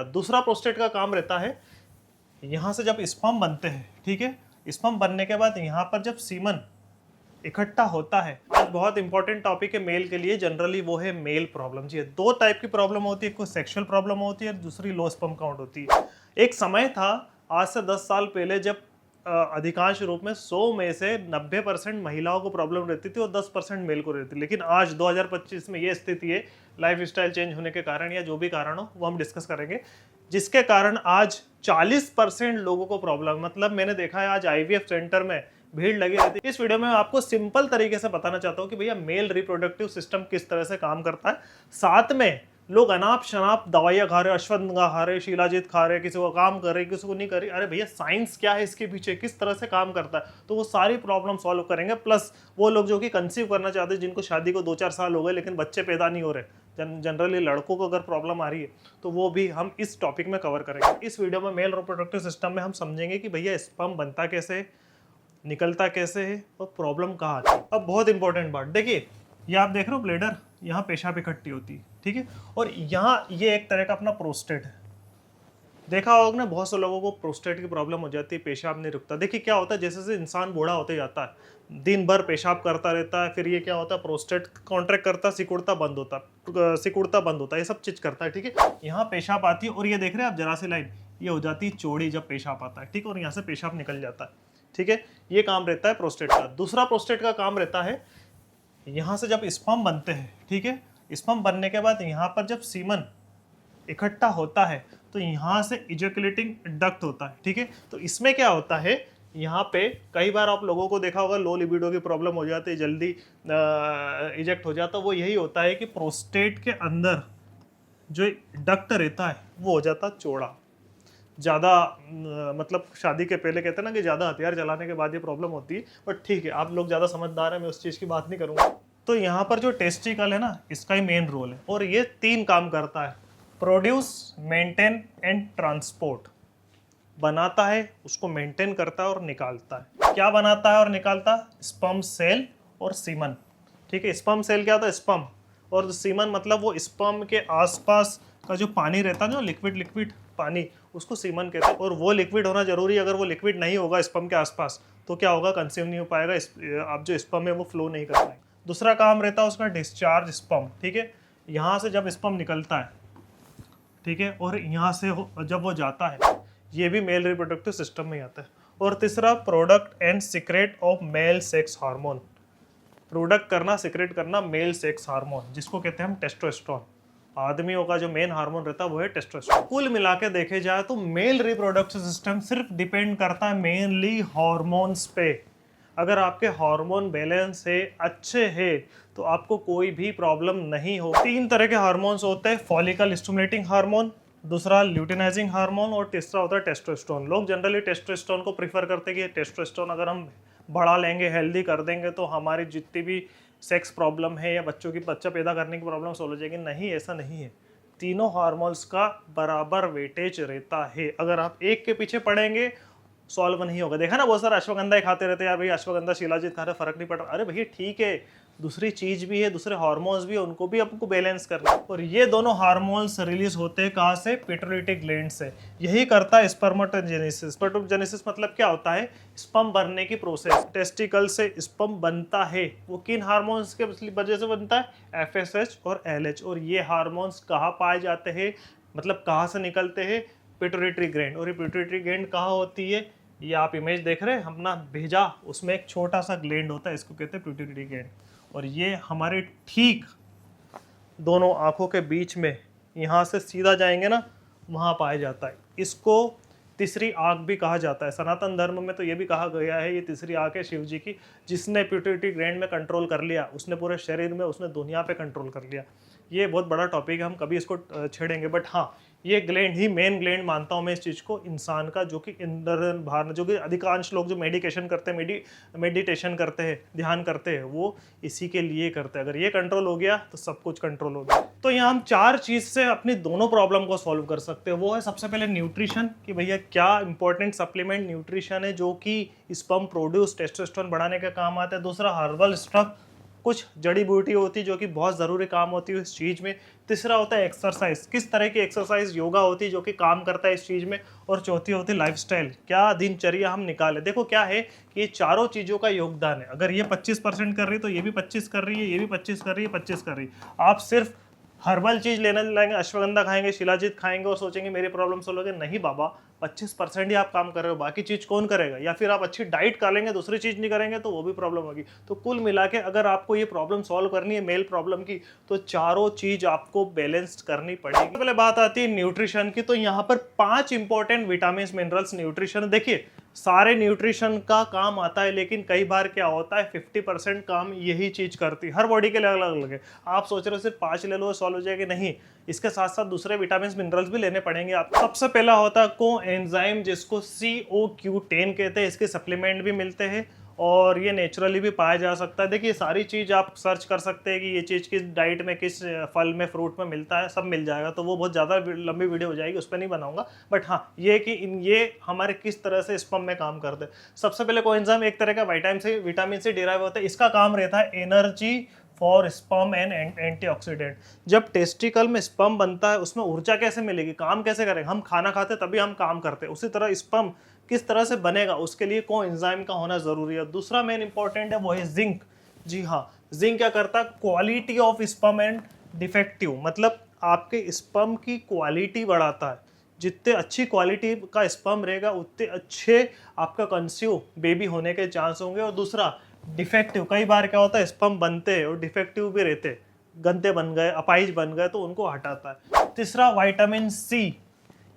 दूसरा प्रोस्टेट का काम रहता है, यहाँ से जब स्पर्म बनते हैं, ठीक है, स्पर्म बनने के बाद यहाँ पर जब सीमन इकट्ठा होता है। आज बहुत इंपॉर्टेंट टॉपिक है मेल के लिए, जनरली वो है मेल प्रॉब्लम। जी, दो टाइप की प्रॉब्लम होती है, कोई सेक्सुअल प्रॉब्लम होती है, दूसरी लो स्पर्म काउंट होती है। एक समय था आज से 10 साल पहले जब अधिकांश रूप में 100 में से 90% महिलाओं को प्रॉब्लम रहती थी और 10% मेल को रहती थी। लेकिन आज 2025 में ये स्थिति है, लाइफ स्टाइल चेंज होने के कारण या जो भी कारण हो वो हम डिस्कस करेंगे, जिसके कारण आज 40% लोगों को प्रॉब्लम, मतलब मैंने देखा है आज IVF सेंटर में भीड़ लगी रहती है। इस वीडियो में मैं आपको सिंपल तरीके से बताना चाहता हूँ कि भैया मेल रिप्रोडक्टिव सिस्टम किस तरह से काम करता है। साथ में लोग अनाप शनाप दवाइयाँ खा रहे, अश्वगंधा खा रहे, शिलाजीत खा रहे, किसी को काम कर रहे, किसी को नहीं कर रही। अरे भैया साइंस क्या है इसके पीछे, किस तरह से काम करता है, तो वो सारी प्रॉब्लम सॉल्व करेंगे। प्लस वो लोग जो कि कंसीव करना चाहते हैं, जिनको शादी को 2-4 साल हो गए लेकिन बच्चे पैदा नहीं हो रहे, जनरली लड़कों को अगर प्रॉब्लम आ रही है तो वो भी हम इस टॉपिक में कवर करेंगे। इस वीडियो में मेल रिप्रोडक्टिव सिस्टम में हम समझेंगे कि भैया स्पर्म बनता कैसे है, निकलता कैसे है और प्रॉब्लम कहाँ आती है। अब बहुत इंपॉर्टेंट बात देखिए, ये आप देख रहे हो ब्लेडर, यहाँ पेशाब इकट्ठी होती है, ठीक है, और यहाँ ये एक तरह का अपना प्रोस्टेट है। देखा होगा ना, बहुत से लोगों को प्रोस्टेट की प्रॉब्लम हो जाती है, पेशाब नहीं रुकता। देखिए क्या होता है, जैसे जैसे इंसान बूढ़ा होते जाता है, दिन भर पेशाब करता रहता है, फिर ये क्या होता है, प्रोस्टेट कॉन्ट्रैक्ट करता है, सिकुड़ता बंद होता है, ये सब चीज करता है, ठीक है। यहाँ पेशाब आती है और ये देख रहे हैं आप जरा सी लाइन, ये हो जाती है चौड़ी जब पेशाब आता है, ठीक है, और यहाँ से पेशाब निकल जाता है, ठीक है। ये काम रहता है प्रोस्टेट का। दूसरा प्रोस्टेट का काम रहता है, यहाँ से जब स्पर्म बनते हैं, ठीक है, स्पर्म बनने के बाद यहाँ पर जब सीमन इकट्ठा होता है तो यहाँ से इजैकुलेटिंग डक्ट होता है, ठीक है। तो इसमें क्या होता है, यहाँ पे कई बार आप लोगों को देखा होगा लो लिबिडो की प्रॉब्लम हो जाती है, जल्दी इजेक्ट हो जाता है, वो यही होता है कि प्रोस्टेट के अंदर जो डक्ट रहता है वो हो जाता चौड़ा, ज़्यादा मतलब शादी के पहले कहते हैं ना कि ज़्यादा हथियार चलाने के बाद ये प्रॉब्लम होती है, बट ठीक है, आप लोग ज़्यादा समझदार हैं, मैं उस चीज़ की बात नहीं करूँगा। तो यहाँ पर जो टेस्टिकल है ना, इसका ही मेन रोल है और ये 3 काम करता है, प्रोड्यूस, मेंटेन एंड ट्रांसपोर्ट। बनाता है, उसको मेंटेन करता है और निकालता है। क्या बनाता है और निकालता है? स्पर्म सेल और सीमन, ठीक है। स्पर्म सेल क्या होता है, स्पर्म, और सीमन मतलब वो स्पर्म के आसपास का जो पानी रहता है, जो लिक्विड पानी, उसको सीमन कहते हैं। और वो लिक्विड होना जरूरी है, अगर वो लिक्विड नहीं होगा स्पर्म के आसपास तो क्या होगा, कंसीव नहीं हो पाएगा, आप जो स्पर्म है वो फ्लो नहीं कर पाएंगे। दूसरा काम रहता है उसका डिस्चार्ज स्पर्म, ठीक है, यहाँ से जब स्पर्म निकलता है, ठीक है, और यहाँ से जब वो जाता है, ये भी मेल रिप्रोडक्टिव सिस्टम में आता है। और तीसरा product and secret of male sex hormone, product करना, सीक्रेट करना मेल सेक्स हार्मोन, जिसको कहते हैं हम टेस्टोस्टेरोन। आदमियों का जो मेन हार्मोन रहता है वो है टेस्टोस्टेरोन। कुल मिला के देखे जाए तो मेल रिप्रोडक्टिव सिस्टम सिर्फ डिपेंड करता है मेनली हार्मोन्स पे। अगर आपके हार्मोन बैलेंस है, अच्छे है, तो आपको कोई भी प्रॉब्लम नहीं हो। 3 तरह के हार्मोन्स होते हैं, फॉलिकल स्टिमुलेटिंग हार्मोन, दूसरा ल्यूटिनाइजिंग हार्मोन और तीसरा होता है टेस्टोस्टेरोन। लोग जनरली टेस्टोस्टेरोन को प्रीफर करते हैं कि टेस्टोस्टेरोन अगर हम बढ़ा लेंगे, हेल्दी कर देंगे तो हमारी जितनी भी सेक्स प्रॉब्लम है या बच्चा पैदा करने की प्रॉब्लम सॉल्व हो जाएगी। नहीं, ऐसा नहीं है। तीनों हार्मोन्स का बराबर वेटेज रहता है। अगर आप एक के पीछे पड़ेंगे सॉल्व नहीं होगा। देखा ना, बहुत सारे अश्वगंधा खाते रहते हैं, यार भाई अश्वगंधा शिलाजीत खा रहे, फर्क नहीं पड़ रहा। अरे भैया ठीक है, दूसरी चीज भी है, दूसरे हार्मोन्स भी है, उनको भी आपको बैलेंस करना है। और ये दोनों हार्मोन्स रिलीज होते हैं कहाँ से, पिट्यूटरी ग्लैंड से। यही करता है स्पर्मेटोजेनेसिस। स्पर्मेटोजेनेसिस मतलब क्या होता है, स्पर्म बनने की प्रोसेस। टेस्टिकल से स्पर्म बनता है, वो किन हार्मोन्स के वजह से बनता है, FSH और LH। और ये हार्मोन्स कहाँ पाए जाते हैं, मतलब कहाँ से निकलते हैं, पिट्यूटरी ग्लैंड। और ये पिट्यूटरी ग्लैंड कहाँ होती है, ये आप इमेज देख रहे हैं, हमने भेजा, उसमें एक छोटा सा ग्लैंड होता है, इसको कहते हैं पिट्यूटरी ग्लैंड। और ये हमारे ठीक दोनों आंखों के बीच में, यहाँ से सीधा जाएंगे ना, वहाँ पाया जाता है। इसको तीसरी आंख भी कहा जाता है। सनातन धर्म में तो ये भी कहा गया है, ये तीसरी आंख है शिव जी की, जिसने पिट्यूटरी ग्लैंड में कंट्रोल कर लिया, उसने पूरे शरीर में, उसने दुनिया पे कंट्रोल कर लिया। ये बहुत बड़ा टॉपिक है, हम कभी इसको छेड़ेंगे, बट हाँ, ये ग्लैंड ही मेन ग्लैंड मानता हूँ मैं इस चीज़ को, इंसान का, जो कि इंद्र भार, जो कि अधिकांश लोग जो मेडिकेशन करते हैं, मेडिटेशन करते हैं, ध्यान करते हैं, वो इसी के लिए करते हैं। अगर ये कंट्रोल हो गया तो सब कुछ कंट्रोल हो गया। तो यहाँ हम 4 चीज़ से अपनी दोनों प्रॉब्लम को सॉल्व कर सकते हैं। वो है सबसे पहले न्यूट्रिशन, कि भैया क्या इंपॉर्टेंट सप्लीमेंट न्यूट्रिशन है जो कि स्पर्म प्रोड्यूस टेस्टोस्टेरोन बढ़ाने का काम आता है। दूसरा हर्बल स्टफ, कुछ जड़ी बूटी होती है जो कि बहुत ज़रूरी काम होती है इस चीज़ में। तीसरा होता है एक्सरसाइज, किस तरह की एक्सरसाइज योगा होती है जो कि काम करता है इस चीज़ में। और चौथी होती है लाइफस्टाइल, क्या दिनचर्या हम निकालें। देखो क्या है कि ये चारों चीज़ों का योगदान है। अगर ये 25% कर रही है तो ये भी 25 कर रही है, ये भी 25 कर रही है, 25 कर रही है। आप सिर्फ हर्बल चीज लेने लाएंगे, अश्वगंधा खाएंगे, शिलाजीत खाएंगे और सोचेंगे मेरी प्रॉब्लम सोल्व होगी, नहीं बाबा, 25% ही आप काम कर रहे हो, बाकी चीज कौन करेगा। या फिर आप अच्छी डाइट खा लेंगे, दूसरी चीज नहीं करेंगे तो वो भी प्रॉब्लम होगी। तो कुल मिला के अगर आपको ये प्रॉब्लम सॉल्व करनी है मेल प्रॉब्लम की, तो चारों चीज आपको बैलेंस्ड करनी पड़ेगी। पहले बात आती है न्यूट्रिशन की, तो यहाँ पर 5 इंपॉर्टेंट विटामिन मिनरल्स न्यूट्रिशन। देखिए सारे न्यूट्रिशन का काम आता है, लेकिन कई बार क्या होता है 50% काम यही चीज करती है। हर बॉडी के लिए अलग अलग है। आप सोच रहे हो सिर्फ 5 ले लो सॉल्व हो जाएगी, नहीं, इसके साथ साथ दूसरे विटामिन मिनरल्स भी लेने पड़ेंगे आप। सबसे पहला होता है को एंजाइम, जिसको CoQ10 कहते हैं। इसके सप्लीमेंट भी मिलते हैं और ये नेचुरली भी पाया जा सकता है। देखिए सारी चीज़ आप सर्च कर सकते हैं कि ये चीज़ किस डाइट में, किस फल में, फ्रूट में मिलता है, सब मिल जाएगा। तो वो बहुत ज़्यादा लंबी वीडियो हो जाएगी, उस पर नहीं बनाऊंगा। बट हाँ, ये कि ये हमारे किस तरह से स्पर्म में काम करते हैं। सबसे पहले कोएंजाइम एक तरह का विटामिन से डिराइव होता है। इसका काम रहता है energy for sperm and antioxidant. जब टेस्टिकल में स्पर्म बनता है उसमें ऊर्जा कैसे मिलेगी, काम कैसे करेंगे, हम खाना खाते तभी हम काम करते हैं, उसी तरह स्पर्म किस तरह से बनेगा, उसके लिए कोएंजाइम का होना जरूरी है। दूसरा मेन इंपॉर्टेंट है वो है जिंक। जी हाँ, जिंक क्या करता है, quality of sperm and defective, मतलब आपके स्पर्म की क्वालिटी बढ़ाता है। जितने अच्छी क्वालिटी का स्पर्म रहेगा उतने अच्छे आपका कंसीव बेबी होने के चांस होंगे। और दूसरा डिफेक्टिव, कई बार क्या होता है स्पर्म बनते हैं और डिफेक्टिव भी रहते हैं, गंदे बन गए, अपाइज बन गए, तो उनको हटाता है। तीसरा विटामिन सी,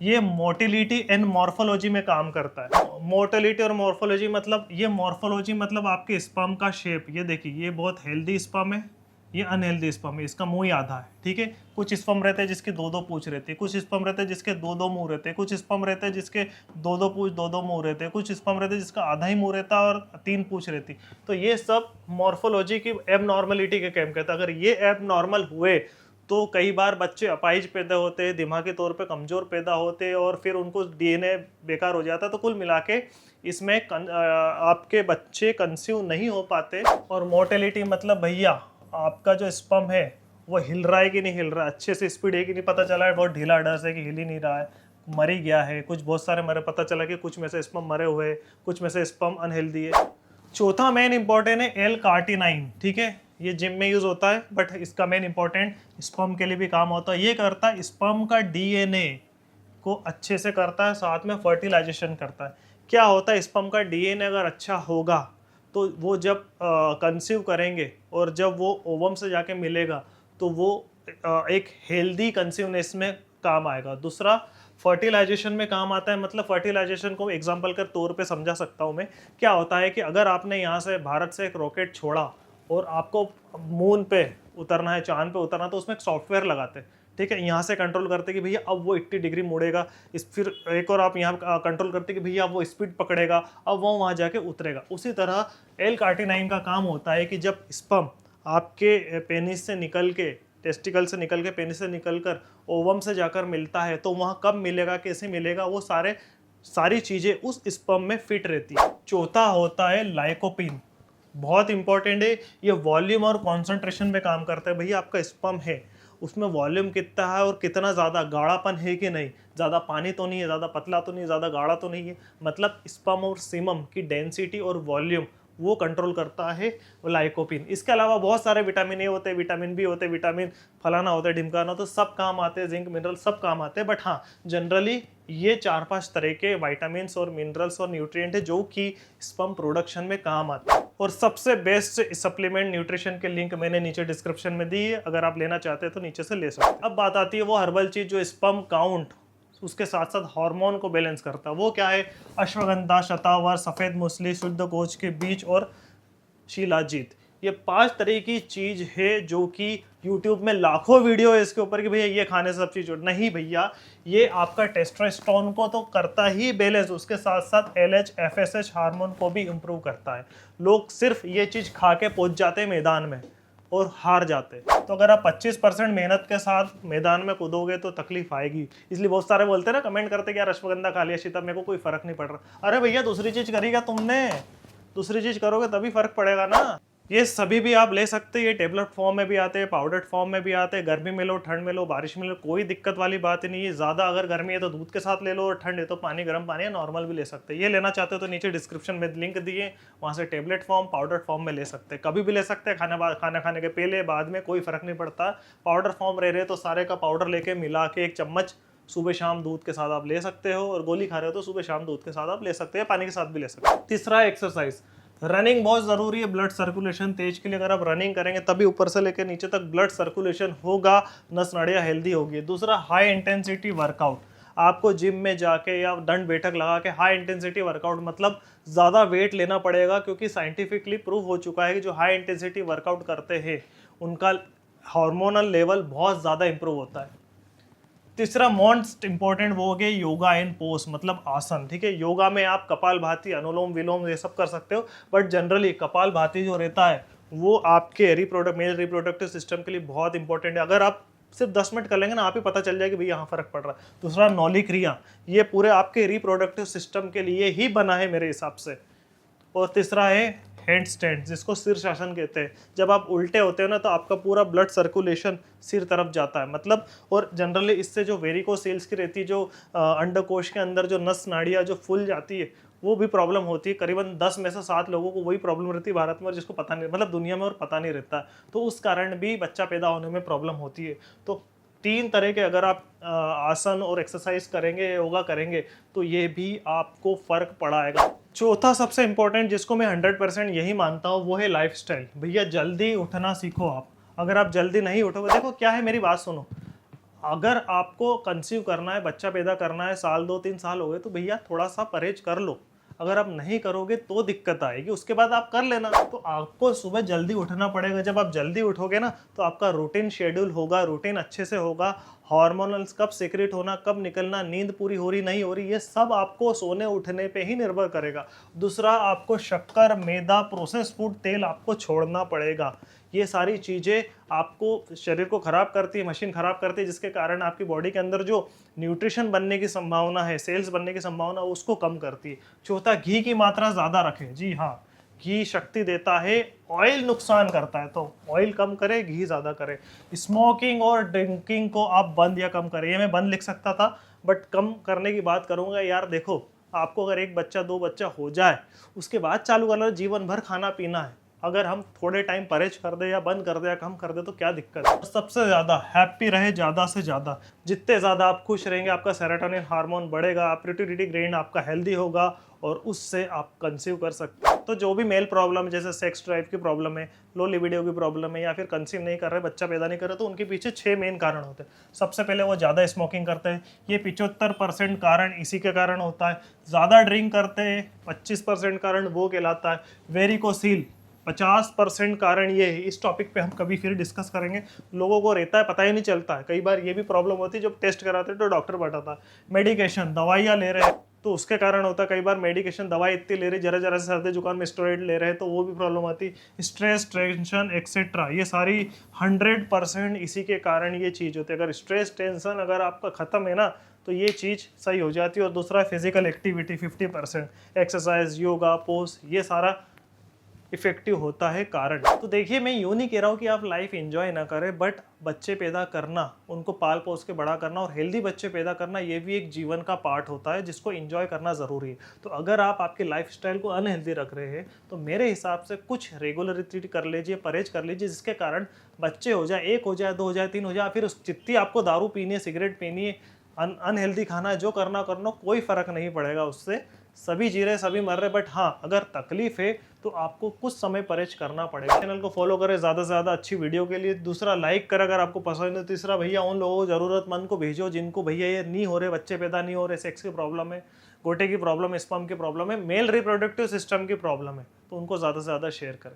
ये मोटिलिटी एंड मॉर्फोलॉजी में काम करता है। मोटिलिटी और मॉर्फोलॉजी मतलब, ये मॉर्फोलॉजी मतलब आपके स्पर्म का शेप। ये देखिए ये बहुत हेल्दी स्पर्म है, ये अनहेल्दी स्पर्म है, इसका मुंह ही आधा है, ठीक है। कुछ स्पर्म रहते हैं जिसके 2-2 पूंछ रहती है, कुछ स्पर्म रहते हैं जिसके 2-2 मुंह रहते हैं, कुछ स्पर्म रहते हैं जिसके 2-2 पूंछ 2-2 मुंह रहते हैं, कुछ स्पर्म रहते हैं जिसका आधा ही मुंह रहता है और 3 पूंछ रहती। तो ये सब मॉर्फोलॉजी की एबनॉर्मलिटी के कैम कहता है। अगर ये एबनॉर्मल हुए तो कई बार बच्चे अपाइज पैदा होते हैं, दिमागी तौर पे कमज़ोर पैदा होते हैं और फिर उनको DNA बेकार हो जाता है। तो कुल मिला के इसमें आपके बच्चे कंसीव नहीं हो पाते। और मोर्टेलिटी मतलब भैया आपका जो स्पर्म है वो हिल रहा है कि नहीं हिल रहा है, अच्छे से स्पीड है कि नहीं, पता चला है बहुत ढीला डस है कि हिल ही नहीं रहा है, मर ही गया है, कुछ बहुत सारे मरे, पता चला कि कुछ में से स्पर्म मरे हुए, कुछ में से स्पर्म अनहेल्दी है। चौथा मेन इंपॉर्टेंट है L-कार्टिनाइन, ठीक है। ये जिम में यूज होता है बट इसका मेन इंपॉर्टेंट स्पर्म के लिए भी काम होता है। ये करता है स्पर्म का DNA को अच्छे से करता है, साथ में फर्टिलाइजेशन करता है। क्या होता है, स्पर्म का DNA अगर अच्छा होगा तो वो जब कंसीव करेंगे और जब वो ओवम से जाके मिलेगा तो वो एक हेल्दी कंसीवनेस में काम आएगा। दूसरा फर्टिलाइजेशन में काम आता है। मतलब फर्टिलाइजेशन को एग्जांपल के तौर पे समझा सकता हूँ मैं। क्या होता है कि अगर आपने यहाँ से भारत से एक रॉकेट छोड़ा और आपको मून पे उतरना है, चांद पे उतरना, तो उसमें एक सॉफ्टवेयर लगाते हैं, ठीक है। यहाँ से कंट्रोल करते कि भैया अब वो 80 डिग्री मुड़ेगा, इस फिर एक और आप यहाँ कंट्रोल करते कि भैया अब वो स्पीड पकड़ेगा, अब वो वहाँ जाके उतरेगा। उसी तरह L-कार्टिनाइन का काम होता है कि जब स्पर्म आपके पेनिस से निकल के, टेस्टिकल से निकल के, पेनिस से निकल कर ओवम से जाकर मिलता है, तो वहाँ कब मिलेगा, कैसे मिलेगा, वो सारी चीज़ें उस स्पर्म में फिट रहती है। चौथा होता है लाइकोपिन, बहुत इंपॉर्टेंट है। ये वॉल्यूम और कॉन्सेंट्रेशन में काम करता है। भैया आपका स्पर्म है, उसमें वॉल्यूम कितना है और कितना ज़्यादा गाढ़ापन है कि नहीं, ज़्यादा पानी तो नहीं है, ज़्यादा पतला तो नहीं है, ज़्यादा गाढ़ा तो नहीं है, मतलब स्पर्म और सीमम की डेंसिटी और वॉल्यूम वो कंट्रोल करता है लाइकोपिन। इसके अलावा बहुत सारे विटामिन ए होते हैं, विटामिन बी होते हैं, विटामिन फलाना होता है, ढिमकाना, तो सब काम आते हैं, जिंक मिनरल सब काम आते हैं। बट हाँ, जनरली ये 4-5 तरह के विटामिन और मिनरल्स और न्यूट्रिएंट है जो कि स्पर्म प्रोडक्शन में काम आते हैं। और सबसे बेस्ट सप्लीमेंट न्यूट्रिशन के लिंक मैंने नीचे डिस्क्रिप्शन में दी है, अगर आप लेना चाहते हैं तो नीचे से ले सकते हैं। अब बात आती है वो हर्बल चीज जो स्पर्म काउंट उसके साथ साथ हार्मोन को बैलेंस करता है। वो क्या है, अश्वगंधा, शतावर, सफ़ेद मूसली, शुद्ध कोच के बीज और शिलाजीत। ये 5 तरह की चीज है जो कि YouTube में लाखों वीडियो है इसके ऊपर कि भैया ये खाने से सब चीज नहीं भैया, ये आपका टेस्टोस्टेरोन को तो करता ही बैलेंस, उसके साथ साथ LH FSH हार्मोन को भी इम्प्रूव करता है। लोग सिर्फ ये चीज खा के पहुंच जाते हैं मैदान में और हार जाते। तो अगर आप 25% मेहनत के साथ मैदान में कूदोगे तो तकलीफ आएगी। इसलिए बहुत सारे बोलते हैं ना, कमेंट करते कि यार अश्वगंधा खा लिया शीता, मेरे को कोई फर्क नहीं पड़ रहा। अरे भैया दूसरी चीज करेगा, तुमने दूसरी चीज करोगे तभी फर्क पड़ेगा ना। ये सभी भी आप ले सकते हैं, ये टेबलेट फॉर्म में भी आते हैं, पाउडर्ड फॉर्म में भी आते हैं, गर्मी में लो, ठंड में लो, बारिश में लो, कोई दिक्कत वाली बात ही नहीं है। ज़्यादा अगर गर्मी है तो दूध के साथ ले लो, और ठंड है तो पानी, गर्म पानी है, नॉर्मल भी ले सकते हैं। ये लेना चाहते हो तो नीचे डिस्क्रिप्शन में लिंक दिए, वहाँ से टेबलेट फॉर्म, पाउडर्ड फॉर्म में ले सकते हैं। कभी भी ले सकते हैं, खाना खाने के पहले, बाद में, कोई फ़र्क नहीं पड़ता। पाउडर फॉर्म रह रहे तो सारे का पाउडर लेके मिला के 1 चम्मच सुबह शाम दूध के साथ आप ले सकते हो, और गोली खा रहे हो तो सुबह शाम दूध के साथ आप ले सकते हैं, पानी के साथ भी ले सकते हो। तीसरा एक्सरसाइज, रनिंग बहुत ज़रूरी है ब्लड सर्कुलेशन तेज के लिए। अगर आप रनिंग करेंगे तभी ऊपर से लेकर नीचे तक ब्लड सर्कुलेशन होगा, नस नाड़ियाँ हेल्दी होगी। दूसरा, हाई इंटेंसिटी वर्कआउट। आपको जिम में जाके या दंड बैठक लगा के हाई इंटेंसिटी वर्कआउट, मतलब ज़्यादा वेट लेना पड़ेगा, क्योंकि साइंटिफिकली प्रूव हो चुका है कि जो हाई इंटेंसिटी वर्कआउट करते हैं उनका हार्मोनल लेवल बहुत ज़्यादा इंप्रूव होता है। तीसरा मोस्ट इंपॉर्टेंट वो हो गया योगा एंड पोज, मतलब आसन। ठीक है, योगा में आप कपालभाति, अनुलोम विलोम ये सब कर सकते हो, बट जनरली कपालभाति जो रहता है वो आपके मेल रिप्रोडक्टिव सिस्टम के लिए बहुत इंपॉर्टेंट है। अगर आप सिर्फ 10 मिनट कर लेंगे ना, आप ही पता चल जाएगा कि भाई यहाँ फर्क पड़ रहा है। दूसरा, नौली क्रिया, ये पूरे आपके रिप्रोडक्टिव सिस्टम के लिए ही बना है मेरे हिसाब से। और तीसरा है हैंड स्टैंड, जिसको शीर्षासन कहते हैं। जब आप उल्टे होते हो ना तो आपका पूरा ब्लड सर्कुलेशन सिर तरफ जाता है, मतलब, और जनरली इससे जो वेरिकोसेल्स की रहती है, जो अंडकोश के अंदर जो नस नाड़ियाँ जो फूल जाती है, वो भी प्रॉब्लम होती है। करीबन 10 में से 7 लोगों को वही प्रॉब्लम रहती है भारत में, और जिसको पता नहीं, मतलब दुनिया में, और पता नहीं रहता। तो उस कारण भी बच्चा पैदा होने में प्रॉब्लम होती है। तो 3 तरह के अगर आप आसन और एक्सरसाइज करेंगे, योगा करेंगे, तो ये भी आपको फ़र्क पड़ाएगा। चौथा सबसे इंपॉर्टेंट, जिसको मैं 100% यही मानता हूँ, वो है लाइफस्टाइल। भैया जल्दी उठना सीखो आप। अगर आप जल्दी नहीं उठोगे, देखो क्या है, मेरी बात सुनो, अगर आपको कंसीव करना है, बच्चा पैदा करना है, साल 2-3 साल हो गए, तो भैया थोड़ा सा परहेज कर लो। अगर आप नहीं करोगे तो दिक्कत आएगी, उसके बाद आप कर लेना। तो आपको सुबह जल्दी उठना पड़ेगा। जब आप जल्दी उठोगे ना तो आपका रूटीन शेड्यूल होगा, रूटीन अच्छे से होगा। हार्मोनल्स कब सीक्रेट होना, कब निकलना, नींद पूरी हो रही नहीं हो रही, ये सब आपको सोने उठने पे ही निर्भर करेगा। दूसरा, आपको शक्कर, मैदा, प्रोसेस फूड, तेल आपको छोड़ना पड़ेगा। ये सारी चीज़ें आपको शरीर को ख़राब करती है, मशीन ख़राब करती है, जिसके कारण आपकी बॉडी के अंदर जो न्यूट्रिशन बनने की संभावना है, सेल्स बनने की संभावना, उसको कम करती है। चौथा, घी की मात्रा ज़्यादा रखें। जी हाँ, घी शक्ति देता है, ऑयल नुकसान करता है, तो ऑयल कम करें, घी ज़्यादा करें। स्मोकिंग और ड्रिंकिंग को आप बंद या कम करें। ये मैं बंद लिख सकता था, बट कम करने की बात करूँगा। यार देखो, आपको अगर 1 बच्चा 2 बच्चा हो जाए, उसके बाद चालू करना, जीवन भर खाना पीना है। अगर हम थोड़े टाइम परहेज कर दे या बंद कर दे या कम कर दे तो क्या दिक्कत है। सबसे ज़्यादा हैप्पी रहे, ज़्यादा से ज़्यादा। जितने ज़्यादा आप खुश रहेंगे, आपका सेरोटोनिन हार्मोन बढ़ेगा, पिट्यूटरी ग्लैंड आपका हेल्दी होगा, और उससे आप कंसीव कर सकते हैं। तो जो भी मेल प्रॉब्लम है, जैसे सेक्स ड्राइव की प्रॉब्लम है, लो लिबिडो की प्रॉब्लम है, या फिर कंसीव नहीं कर रहे, बच्चा पैदा नहीं कर रहे, तो उनके पीछे 6 मेन कारण होते हैं। सबसे पहले वो ज़्यादा स्मोकिंग करते हैं, ये 75% कारण इसी के कारण होता है। ज़्यादा ड्रिंक करते हैं, 25% कारण वो कहलाता है। वेरिकोसील, 50% कारण ये है। इस टॉपिक पे हम कभी फिर डिस्कस करेंगे। लोगों को रहता है, पता ही नहीं चलता है। कई बार ये भी प्रॉब्लम होती है, जब टेस्ट कराते हैं तो डॉक्टर बताता है। मेडिकेशन, दवाइयाँ ले रहे हैं तो उसके कारण होता है। कई बार मेडिकेशन, दवाई इतनी ले रही, जरा जरा से सर्दी जुकाम में स्टेरॉइड ले रहे हैं, तो वो भी प्रॉब्लम आती है। स्ट्रेस, टेंशन एक्सेट्रा, ये सारी 100% इसी के कारण ये चीज़ होती है। अगर स्ट्रेस, टेंशन अगर आपका ख़त्म है ना, तो ये चीज़ सही हो जाती है। और दूसरा, physical activity 50%, exercise, yoga, pose, ये सारा इफेक्टिव होता है कारण। तो देखिए, मैं यूँ नहीं कह रहा हूँ कि आप लाइफ एंजॉय ना करें, बट बच्चे पैदा करना, उनको पाल पोस के बड़ा करना और हेल्दी बच्चे पैदा करना, ये भी एक जीवन का पार्ट होता है, जिसको एंजॉय करना ज़रूरी है। तो अगर आप आपके लाइफस्टाइल को अनहेल्दी रख रहे हैं, तो मेरे हिसाब से कुछ रेगुलरिटी कर लीजिए, परहेज कर लीजिए, जिसके कारण बच्चे हो जाए, 1 हो जाए, 2 हो जाए, 3 हो जाए, फिर जितनी आपको दारू पीनी है, सिगरेट पीनी है, अनहेल्दी खाना है, जो करना कोई फ़र्क नहीं पड़ेगा उससे। सभी जी रहे, सभी मर रहे, बट हाँ, अगर तकलीफ है तो आपको कुछ समय परहेज करना पड़ेगा। चैनल को फॉलो करें ज़्यादा से ज़्यादा अच्छी वीडियो के लिए। दूसरा, लाइक करें अगर आपको पसंद है। तीसरा, भैया उन लोगों को, ज़रूरतमंद को भेजो जिनको भैया ये नहीं हो रहे, बच्चे पैदा नहीं हो रहे, सेक्स की प्रॉब्लम है, गोटे की प्रॉब्लम है, स्पर्म की प्रॉब्लम है, मेल रिप्रोडक्टिव सिस्टम की प्रॉब्लम है, तो उनको ज़्यादा से ज़्यादा शेयर करें।